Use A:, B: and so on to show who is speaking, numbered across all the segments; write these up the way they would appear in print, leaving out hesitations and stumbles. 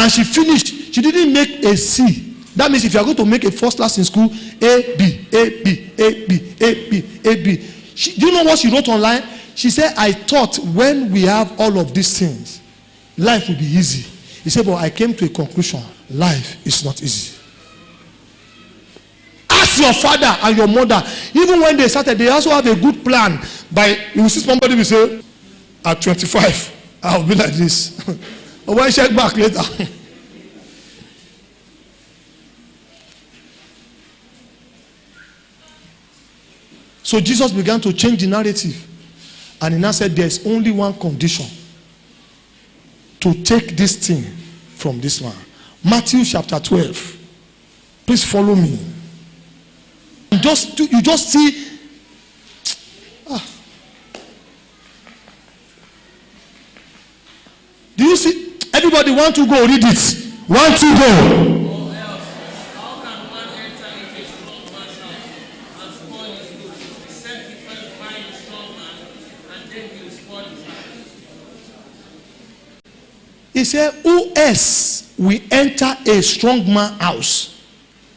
A: and she finished. She didn't make a C. That means if you are going to make a first class in school, A, B, A, B, A, B, A, B, A, B. Do you know what she wrote online? She said, I thought when we have all of these things, life will be easy. He said, but I came to a conclusion. Life is not easy. Ask your father and your mother. Even when they started, they also have a good plan. You will see somebody will say, at 25, I'll be like this. But when I check back later. So Jesus began to change the narrative. And he now said, there's only one condition to take this thing from this man. Matthew chapter 12. Please follow me. You just see. Do you see? Everybody want to go read it. Want to go. He said, who else will enter a strong man's house?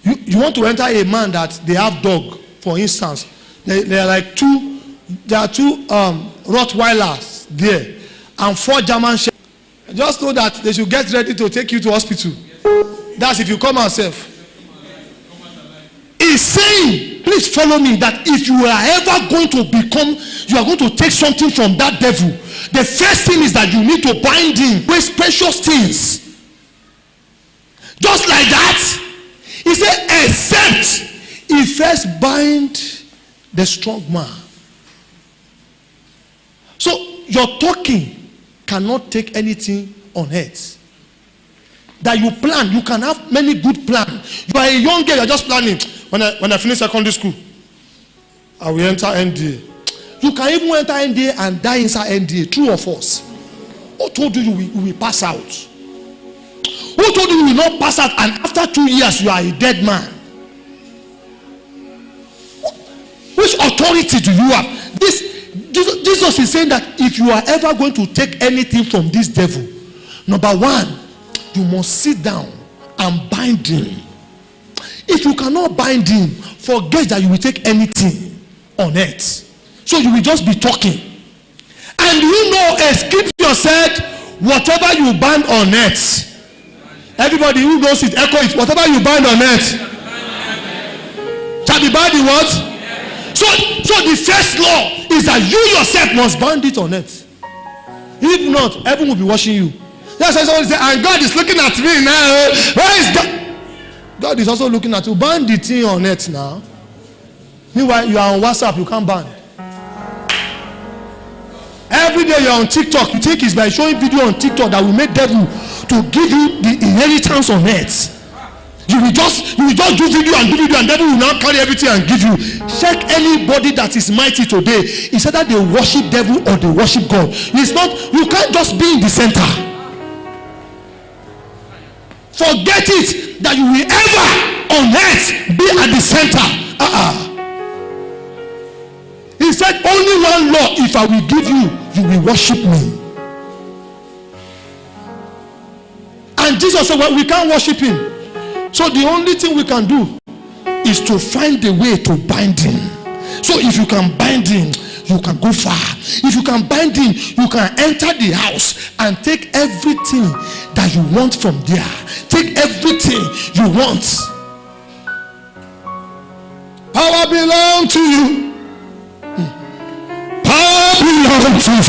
A: You want to enter a man that they have dog, for instance. There are two Rottweilers there and 4 German Shepherds. Just know that they should get ready to take you to hospital. That's if you come out safe. He's saying, please follow me, that if you are ever going to you are going to take something from that devil, the first thing is that you need to bind him with precious things. Just like that. He said, except he first bind the strong man. So your talking cannot take anything on earth. That you plan, you can have many good plans. You are a young girl, you are just planning. When I finish secondary school, I will enter NDA. You can even enter NDA and die inside NDA. True or false? Who told you you will pass out? Who told you you will not pass out and after 2 years you are a dead man? Which authority do you have? Jesus is saying that if you are ever going to take anything from this devil, number one, you must sit down and bind him. If you cannot bind him, forget that you will take anything on earth. So you will just be talking. And you know a scripture said, whatever you bind on earth, everybody who knows it, echo it, whatever you bind on earth shall be bound in what? So the first law is that you yourself must bind it on earth. If not, heaven will be watching you. That's why somebody say, and God is looking at me now. Where is God? God is also looking at you. Ban the thing on earth now. Meanwhile, you are on WhatsApp, you can't ban. Every day you are on TikTok, you think it's by showing video on TikTok that will make devil to give you the inheritance on earth. You will just do video, and devil will now carry everything and give you. Check anybody that is mighty today. It's either they worship devil or they worship God. It's not, you can't just be in the center. Forget it that you will ever on earth be at the center. He said only one law, if I will give you, you will worship me. And Jesus said, well, we can't worship him. So the only thing we can do is to find a way to bind him. So if you can bind him, you can go far. If you can bind him, you can enter the house and take everything that you want from there. Take everything you want. Power belongs to you. Power belongs to you.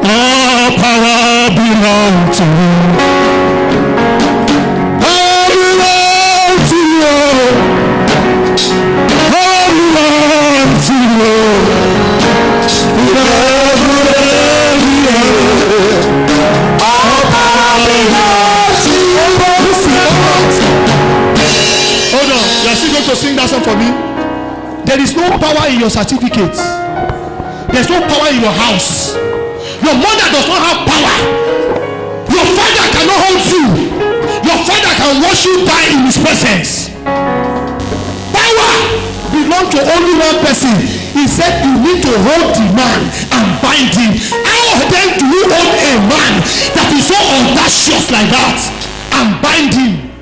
A: All power belongs to you. Power belongs to you. Power belongs to you. All power belongs to you. Hold on, you are still going to sing that song for me? There is no power in your certificate. There's no power in your house. Your mother does not have power. Your father cannot hold you. Your father can watch you die in his presence. Power belongs to only one person. He said you need to hold the man and bind him like that and bind him.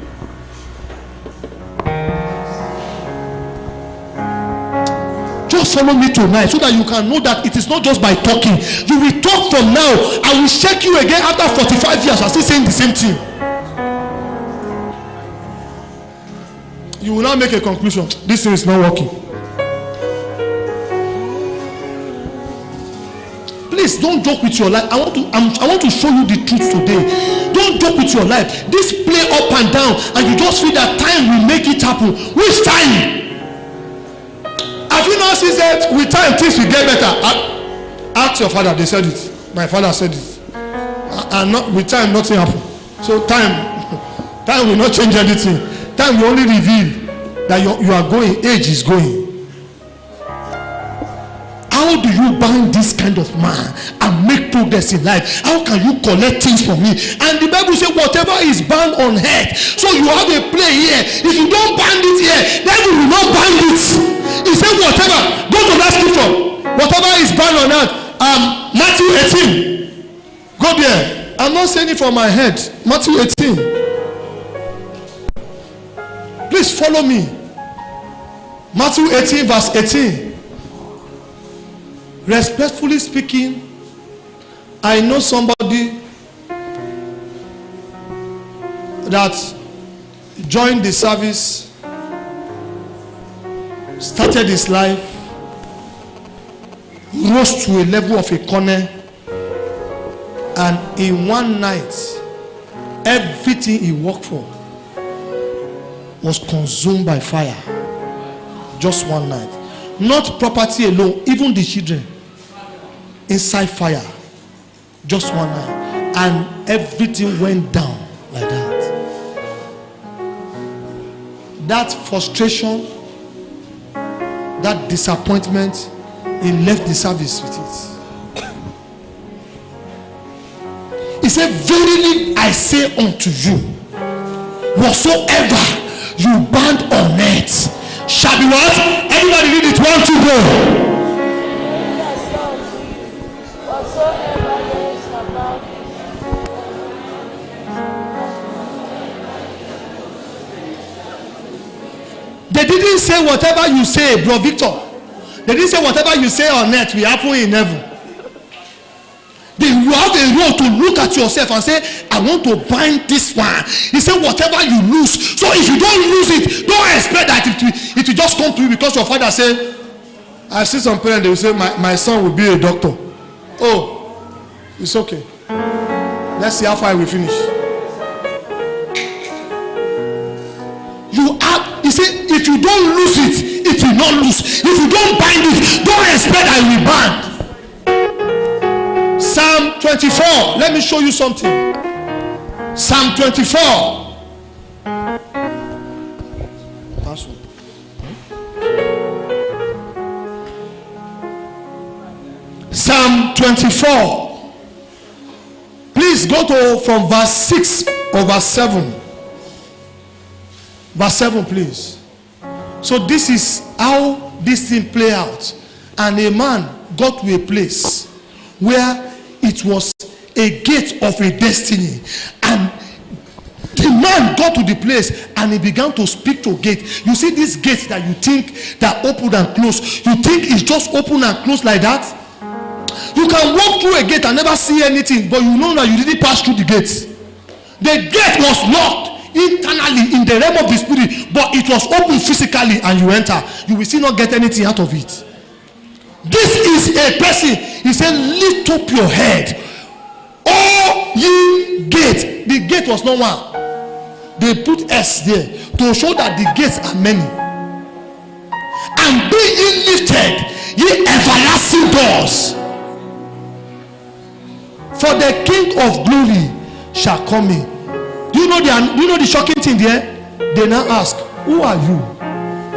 A: Just follow me tonight so that you can know that it is not just by talking. You will talk from now. I will check you again after 45 years. I'm still saying the same thing. You will now make a conclusion. This thing is not working. Please don't joke with your life. I want to show you the truth today. Don't joke with your life. This play up and down, and you just feel that time will make it happen. Which time? Have you not seen that with time things will get better? Ask your father. They said it. My father said it. And not with time, nothing happen. So time will not change anything. Time will only reveal that you are going. Age is going. How do you bind this kind of man and make progress in life? How can you collect things from me? And the Bible says whatever is bound on earth. So you have a play here. If you don't bind it here, then we will not bind it. He said whatever. Go to that scripture. Whatever is bound on earth. Matthew 18. Go there. I'm not saying it from my head. Matthew 18. Please follow me. Matthew 18 verse 18. Respectfully speaking, I know somebody that joined the service, started his life, rose to a level of a corner, and in one night everything he worked for was consumed by fire. Just one night. Not property alone, even the children inside fire. Just one night. And everything went down like that. That frustration, that disappointment, he left the service with it. He said, verily I say unto you, whatsoever you bind on earth shall be what? Everybody read it. 1, 2, go. They didn't say whatever you say, bro Victor. They didn't say whatever you say on earth will happen in heaven. You have a role to look at yourself and say, I want to bind this one. He said, whatever you lose. So if you don't lose it, don't expect that it will just come to you because your father said, I see some parents, they will say, my son will be a doctor. Oh, it's okay. Let's see how far we finish. He said, if you don't lose it, it will not lose. If you don't bind it, don't expect I will bind. Psalm 24. Let me show you something. Psalm 24. Psalm 24. Please go to from verse 6 or verse 7. Verse 7, please. So this is how this thing play out. And a man got to a place where it was a gate of a destiny, and the man got to the place and he began to speak to gate. You see this gate that you think that open and close, you think it's just open and close like that? You can walk through a gate and never see anything, but you know that you didn't pass through the gate. The gate was locked internally in the realm of the spirit, but it was open physically, and you enter. You will still not get anything out of it. This is a person. He said, lift up your head, all ye gates. The gate was not one. They put S there to show that the gates are many. And be ye lifted, ye everlasting doors, for the King of glory shall come in. Do you know the shocking thing there? They now ask, who are you?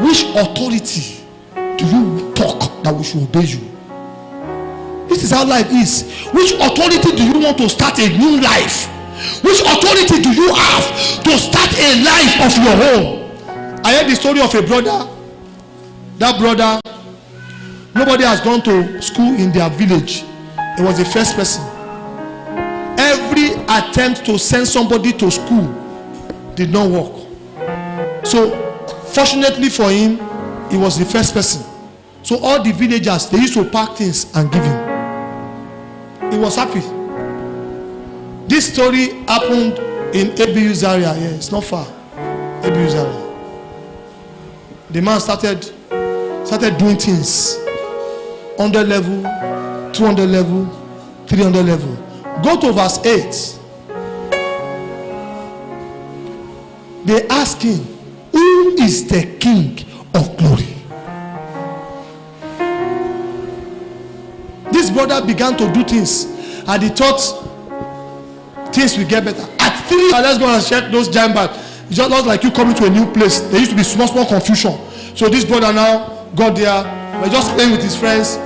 A: Which authority do you talk that we should obey you? This is how life is. Which authority do you want to start a new life? Which authority do you have to start a life of your own? I heard the story of a brother. That brother, nobody has gone to school in their village. He was the first person. Every attempt to send somebody to school did not work. So fortunately for him, he was the first person. So all the villagers, they used to pack things and give him. He was happy. This story happened in Ibsg area. Yeah, it's not far. Ibsg area. The man started doing things. 100 level, 200 level, 300 level. Go to verse 8. They ask him, who is the King of glory? This brother began to do things, and he thought things will get better. At 3, let's go and check those giant bats. It's just not like you coming to a new place. There used to be small confusion. So this brother now got there, was just playing with his friends,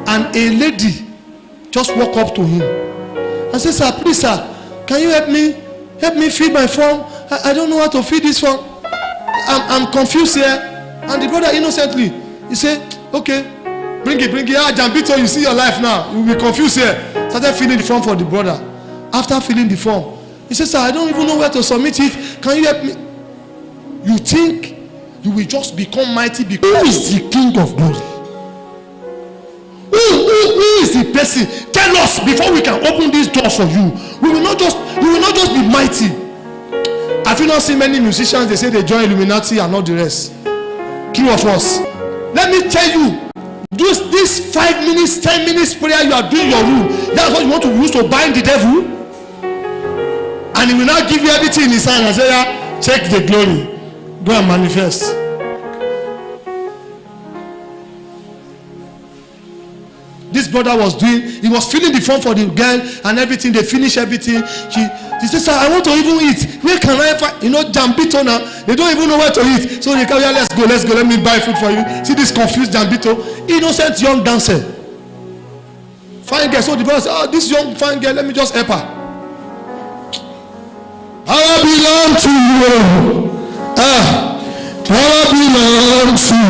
A: and a lady just walked up to him and said, sir, please sir, can you help me feed my farm? I don't know how to feed this farm. I'm confused here. And the brother innocently, he said, okay, bring it. Jambito, you see your life now. You will be confused here. Started filling the form for the brother. After filling the form, he said, sir, I don't even know where to submit it. Can you help me? You think you will just become mighty because who is the King of glory? Who is the person? Tell us before we can open this door for you. You will not just be mighty. Have you not seen many musicians? They say they join Illuminati and all the rest. True of us. Let me tell you, this 5 minutes, 10 minutes prayer you are doing your room. That's what you want to use to bind the devil. And he will now give you everything in his hand and say, yeah, check the glory. Go and manifest. This brother was he was filling the form for the girl and everything. They finished everything. She said, sir, I want to even eat. Where can I find? Jambito now. They don't even know where to eat. So they come here, let's go. Let me buy food for you. See this confused Jambito. Innocent young dancer. Fine girl. So the brother said, oh, this young fine girl, let me just help her. I belong to you. I belong to you.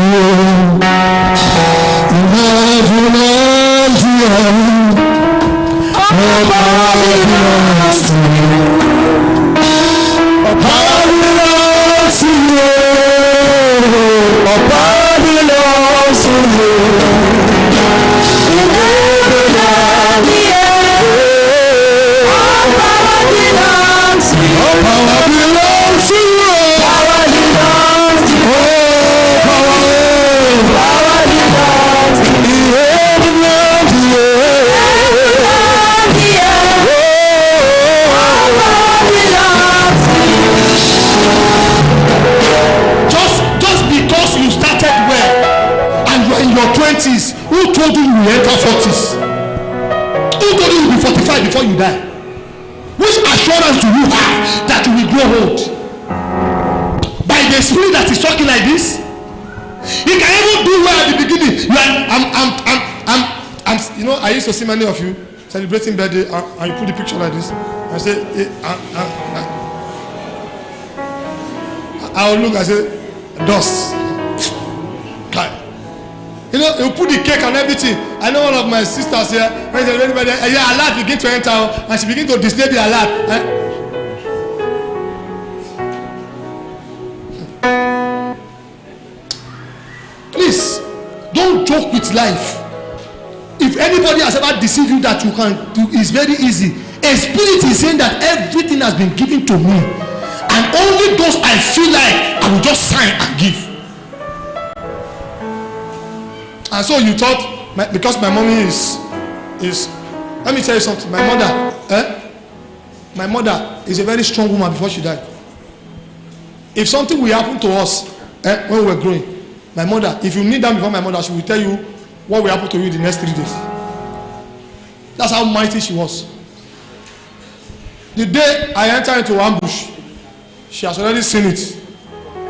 A: Who told you you will enter 40s? Who told you you will be 45 before you die? Which assurance do you have that you will grow old? By the spirit that is talking like this? He can even do well at the beginning. I used to see many of you celebrating birthday and you put the picture like this. I say, I will look and say, dust. You put the cake and everything. I know one of my sisters here, when everybody, alert begin to enter, and she begin to display the alert. Please, don't joke with life. If anybody has ever deceived you that you can do, it's very easy. A spirit is saying that everything has been given to me, and only those I feel like I will just sign and give. And so you thought, because my mommy is let me tell you something. My mother is a very strong woman before she died. If something will happen to us when we were growing, my mother, if you kneel down before my mother, she will tell you what will happen to you in the next 3 days. That's how mighty she was. The day I entered into ambush, she has already seen it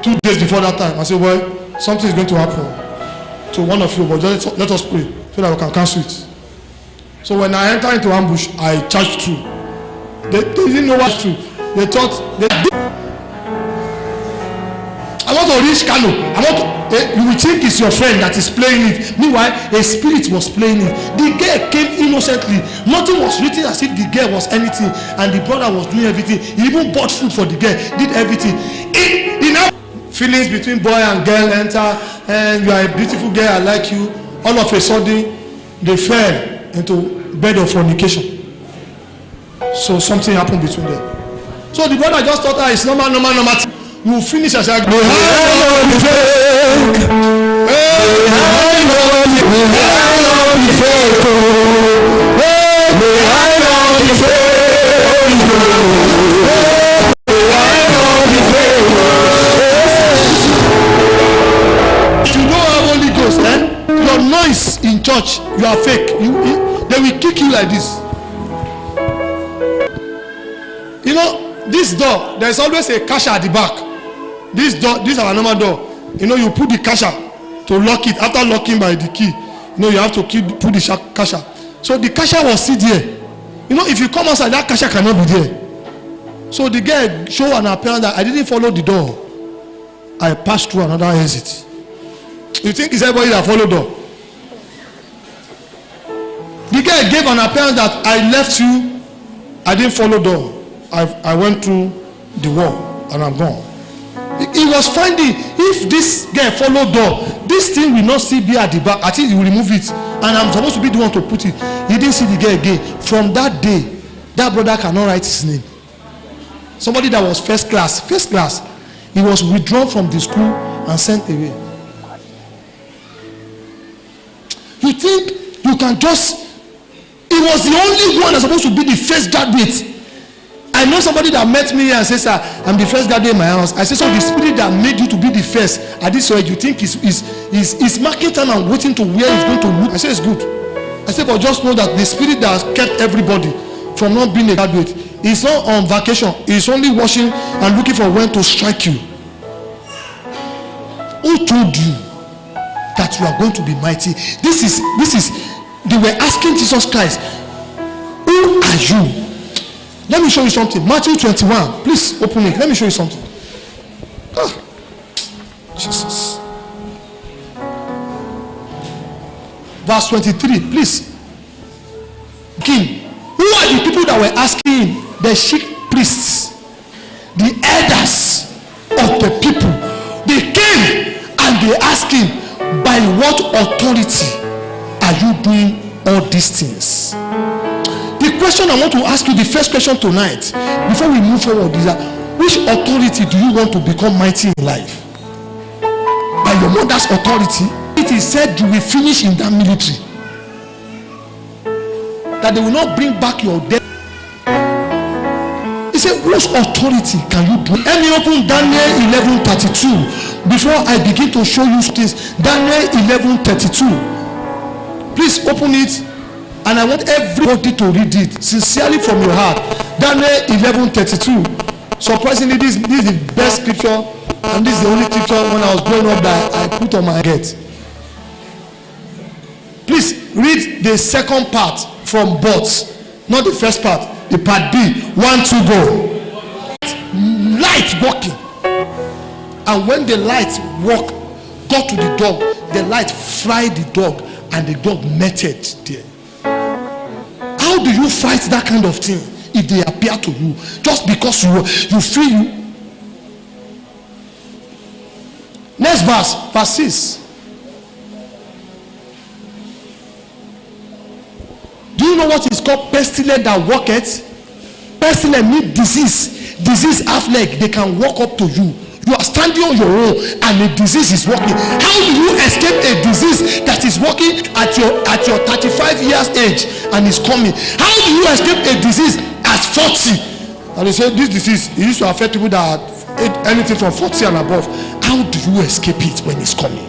A: 2 days before that time. I said, well, something is going to happen to one of you, but just let us pray so that we can cancel it. So when I entered into ambush, I charged through. They didn't know what to do. They thought I want to reach Kano. You will think it's your friend that is playing it. Meanwhile, a spirit was playing it. The girl came innocently. Nothing was written as if the girl was anything, and the brother was doing everything. He even bought food for the girl, did everything. Feelings between boy and girl enter, and you are a beautiful girl, I like you. All of a sudden, they fell into bed of fornication. So something happened between them. So the brother just thought, it's normal. We will finish as I go. If you know how Holy Ghost, your noise in church, you are fake. They will kick you like this. You know, this door, there is always a cashier at the back. This door, this is our normal door. You know, you put the cashier to lock it. After locking by the key, you know, you have to put the cashier. So the cashier was sit there. You know, if you come outside, that cashier cannot be there. So the girl showed an appearance that I didn't follow the door. I passed through another exit. You think it's everybody that followed door? The girl gave an appearance that I left you. I didn't follow door. I went through the wall and I'm gone. He was finding if this guy followed door, this thing will not still be at the back. I think he will remove it, and I'm supposed to be the one to put it. He didn't see the guy again. From that day, that brother cannot write his name. Somebody that was first class, he was withdrawn from the school and sent away. You think you can just? He was the only one that's supposed to be the first graduate. I know somebody that met me and says, I'm the first graduate in my house. I said, so the spirit that made you to be the first at this age, you think is marking time and waiting to where it's going to look? I said, it's good. I said, but just know that the spirit that has kept everybody from not being a graduate is not on vacation. It's only watching and looking for when to strike you. Who told you that you are going to be mighty? This is they were asking Jesus Christ, who are you? Let me show you something. Matthew 21. Please open it. Let me show you something. Jesus. Verse 23. Please. King. Who are the people that were asking him? The chief priests. The elders of the people. They came and they asked him, by what authority are you doing all these things? The question I want to ask you, the first question tonight, before we move forward, is that which authority do you want to become mighty in life? By your mother's authority. It is said you will finish in that military. That they will not bring back your death. He said, whose authority can you do? Let me open Daniel 11:32 before I begin to show you things. Daniel 11:32. Please open it. And I want everybody to read it sincerely from your heart. Daniel 11:32. Surprisingly, this is the best scripture, and this is the only scripture when I was growing up that I put on my head. Please read the second part from both, not the first part, the part B. 1, 2, go. Light walking, and when the light got to the dog, the light fried the dog, and the dog netted there. How do you fight that kind of thing if they appear to you just because you feel you? Next verse 6. Do you know what is called pestilence that walketh? Pestilence means disease half leg. They can walk up to you. You are standing on your own and a disease is walking. How do you escape a disease that is walking at your 35 years age and is coming? How do you escape a disease at 40? And they say this disease used to affect people that ate anything from 40 and above. How do you escape it when it's coming?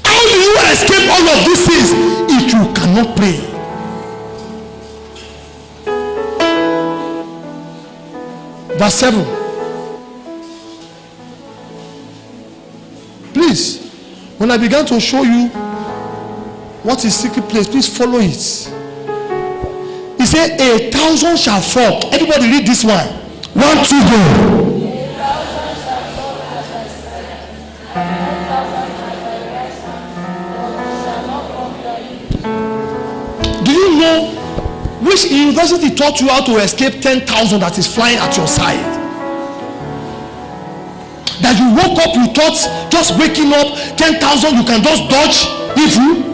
A: How do you escape all of these things if you cannot pray? Verse 7. Please, when I began to show you what is secret place, please follow it. He said, 1,000 shall fall. Everybody read this one. 1, 2, go. know which university taught you how to escape 10,000 that is flying at your side. That you woke up, you thought just waking up 10,000 you can just dodge evil.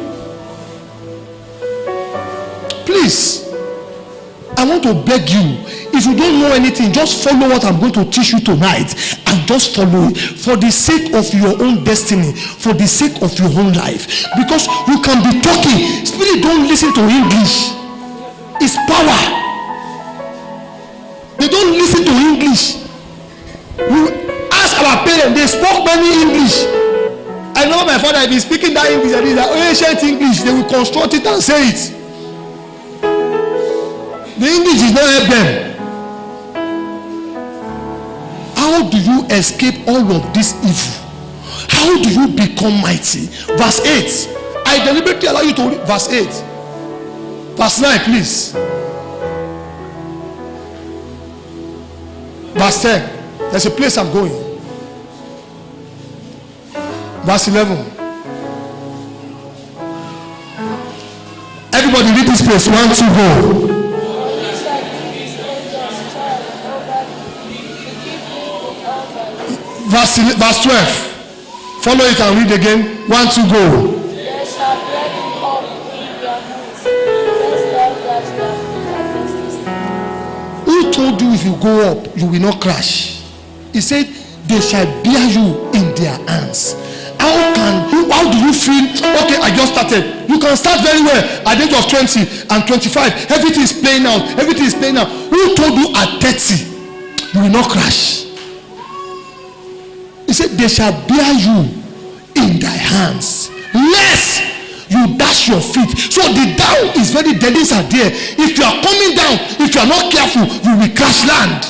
A: Please, I want to beg you, if you don't know anything, just follow what I'm going to teach you tonight and just follow it for the sake of your own destiny, for the sake of your own life. Because you can be talking, spirit don't listen to English. It's power. They don't listen to English. You ask our parents, they spoke many English. I know my father, if he's speaking that English, that is that ancient English, they will construct it and say it. The English is not help them. How do you escape all of this evil? How do you become mighty? Verse 8. I deliberately allow you to read verse 8. Verse 9, please. Verse 10. There's a place I'm going. Verse 11. Everybody read this place. 1, 2, go. Verse 12. Follow it and read again. 1, 2, go. Who told you if you go up you will not crash? He said they shall bear you in their hands. How do you feel? Okay, I just started. You can start very well at the age of 20 and 25. Everything is playing out. Everything is playing out. Who told you at 30 you will not crash? He said they shall bear you in thy hands, lest you dash your feet. So the down is very deadly there. If you are coming down, if you are not careful, you will crash land.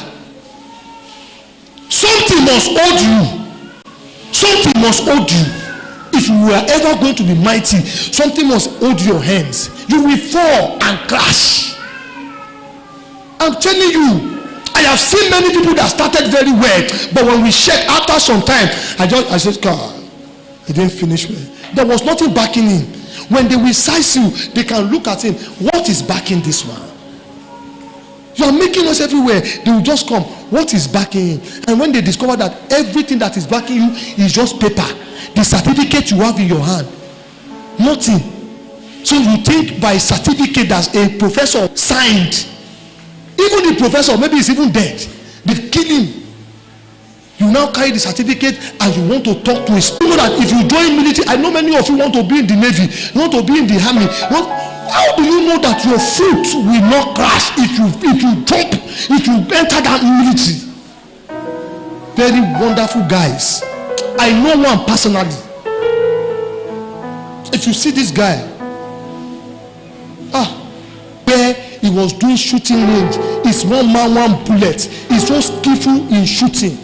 A: Something must hold you. Something must hold you. If you are ever going to be mighty, something must hold your hands. You will fall and crash. I'm telling you, I have seen many people that started very well, but when we check after some time, I said, God, he didn't finish well. There was nothing backing him. When they will size you, they can look at him. What is backing this one? You are making us everywhere. They will just come. What is backing him? And when they discover that everything that is backing you is just paper, the certificate you have in your hand, nothing. So you think by certificate that a professor signed, even the professor, maybe he's even dead, they've killed him. You now carry the certificate and you want to talk to a spirit. You know that if you join military, I know many of you want to be in the navy, you want to be in the army. How do you know that your foot will not crash if you jump, if you enter that military? Very wonderful guys. I know one personally. If you see this guy, where he was doing shooting range, it's one man, one bullet. He's so skillful in shooting.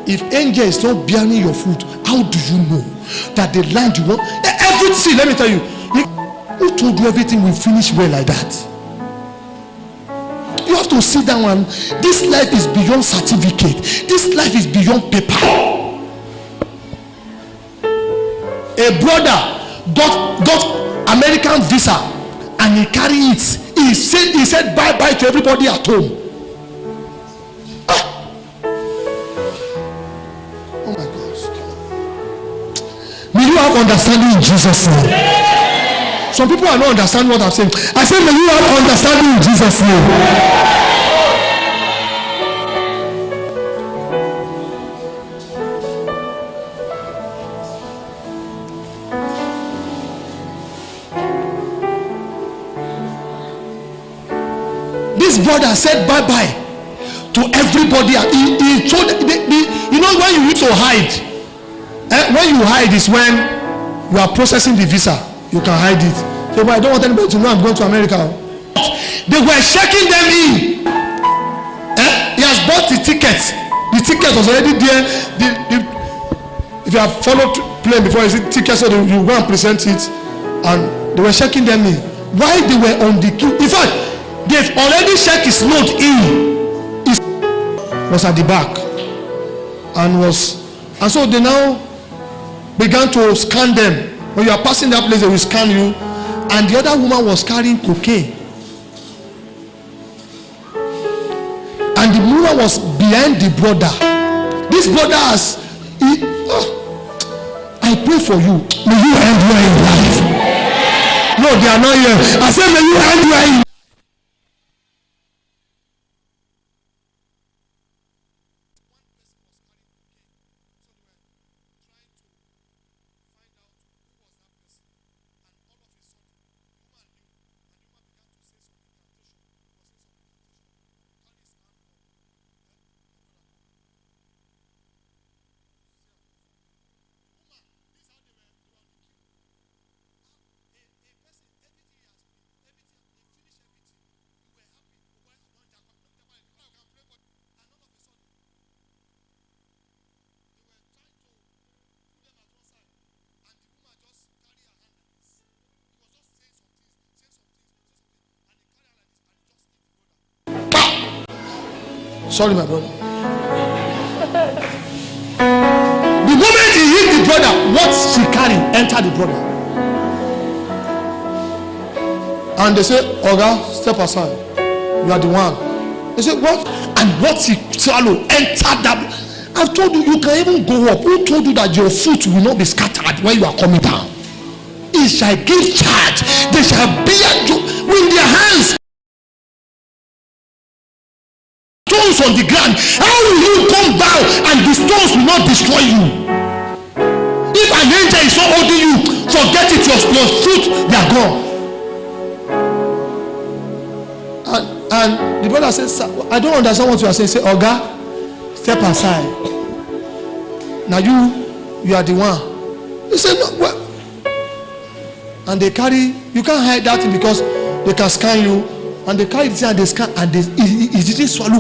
A: If angel is not bearing your food, how do you know that the land you want? Everything, let me tell you, who told you everything will finish well like that? You have to sit down and this life is beyond certificate. This life is beyond paper. A brother got American visa and he carried it. He said bye-bye to everybody at home. Oh my gosh. May you have understanding in Jesus' name. Some people are not understanding what I'm saying. I said may you have understanding in Jesus' name. This brother said bye-bye to everybody. He told you know when you used to hide, when you hide is when you are processing the visa. You can hide it. So, but I don't want anybody to know I'm going to America. They were checking them in. He has bought the tickets. The ticket was already there. If you have followed plane before, you see tickets, so you go and present it, and they were checking them in. While they were on the queue, in fact, they've already checked his load in. It was at the back, and so they now began to scan them. When you are passing that place, they will scan you. And the other woman was carrying cocaine. And the woman was behind the brother. This brother has. I pray for you. May you end well in life. No, they are not here. I said, may you end well in life. Sorry, my brother. The moment he hit the brother, what she carried entered the brother. And they say, Oga, step aside. You are the one. They say, what? And what he swallowed entered that. I've told you, you can even go up. Who told you that your foot will not be scattered when you are coming down? He shall give charge. They shall bear with their hands. Stones on the ground. How will you come down and the stones will not destroy you? If an angel is not holding you, forget it. Your fruit, they are gone. And the brother says, I don't understand what you are saying. Say, Oga, step aside. Now you are the one. He said, no, well. And they carry, you can't hide that thing because they can scan you. And they carry it and they scan, and he didn't swallow